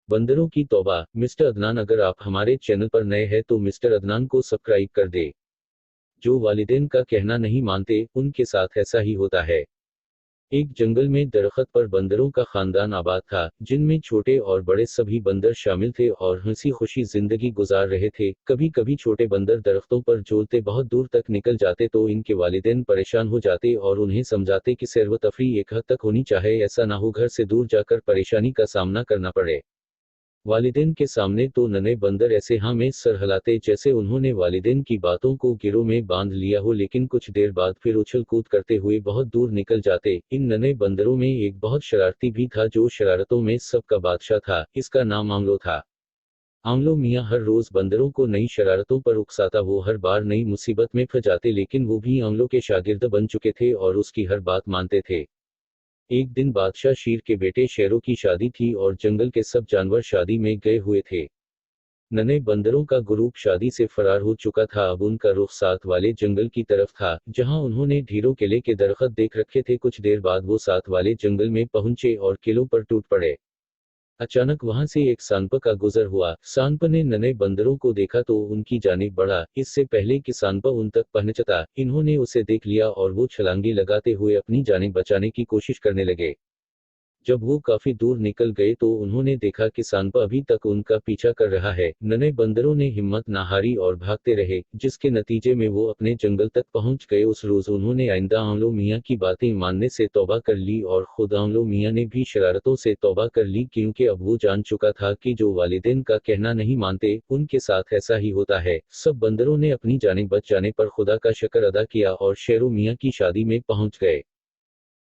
बंदरों की तौबा। मिस्टर अदनान, अगर आप हमारे चैनल पर नए हैं तो मिस्टर अदनान को सब्सक्राइब कर दे। जो वालिदैन का कहना नहीं मानते, उनके साथ ऐसा ही होता है। एक जंगल में दरख्त पर बंदरों का खानदान आबाद था, जिनमें छोटे और बड़े सभी बंदर शामिल थे और हंसी खुशी जिंदगी गुजार रहे थे। कभी कभी छोटे बंदर दरख्तों पर झूलते बहुत दूर तक निकल जाते तो इनके वालिदैन परेशान हो जाते और उन्हें समझाते कि सैर व तफरीह एक हद तक होनी चाहिए, ऐसा ना हो घर से दूर जाकर परेशानी का सामना करना पड़े। वालिदैन के सामने तो नन्हे बंदर ऐसे हाँ में सर हिलाते जैसे उन्होंने वालिदैन की बातों को गिरों में बांध लिया हो, लेकिन कुछ देर बाद फिर उछल कूद करते हुए बहुत दूर निकल जाते। इन नन्हे बंदरों में एक बहुत शरारती भी था जो शरारतों में सबका बादशाह था। इसका नाम आंवलो था। आंवलो मियाँ हर रोज बंदरों को नई शरारतों पर उकसाता, वो हर बार नई मुसीबत में फंस जाते, लेकिन वो भी आंवलो के शागिर्द बन चुके थे और उसकी हर बात मानते थे। एक दिन बादशाह शीर के बेटे शेरों की शादी थी और जंगल के सब जानवर शादी में गए हुए थे। नन्हे बंदरों का ग्रुप शादी से फरार हो चुका था। अब उनका रुख साथ वाले जंगल की तरफ था, जहां उन्होंने ढेरों केले के दरख्त देख रखे थे। कुछ देर बाद वो साथ वाले जंगल में पहुंचे और केलों पर टूट पड़े। अचानक वहां से एक सांप का गुजर हुआ। सांप ने नन्हे बंदरों को देखा तो उनकी जानिब बढ़ा। इससे पहले कि सांप उन तक पहुंचता, इन्होंने उसे देख लिया और वो छलांगी लगाते हुए अपनी जानें बचाने की कोशिश करने लगे। जब वो काफी दूर निकल गए तो उन्होंने देखा कि सांप अभी तक उनका पीछा कर रहा है। नन्हे बंदरों ने हिम्मत ना हारी और भागते रहे, जिसके नतीजे में वो अपने जंगल तक पहुंच गए। उस रोज उन्होंने आइंदा आंवलो मियाँ की बातें मानने से तौबा कर ली और खुद आंवलो मियाँ ने भी शरारतों से तौबा कर ली, क्योंकि अब वो जान चुका था कि जो वालिदैन का कहना नहीं मानते, उनके साथ ऐसा ही होता है। सब बंदरों ने अपनी जानें बच जाने पर खुदा का शुक्र अदा किया और शेरों मियाँ की शादी में पहुंच गए।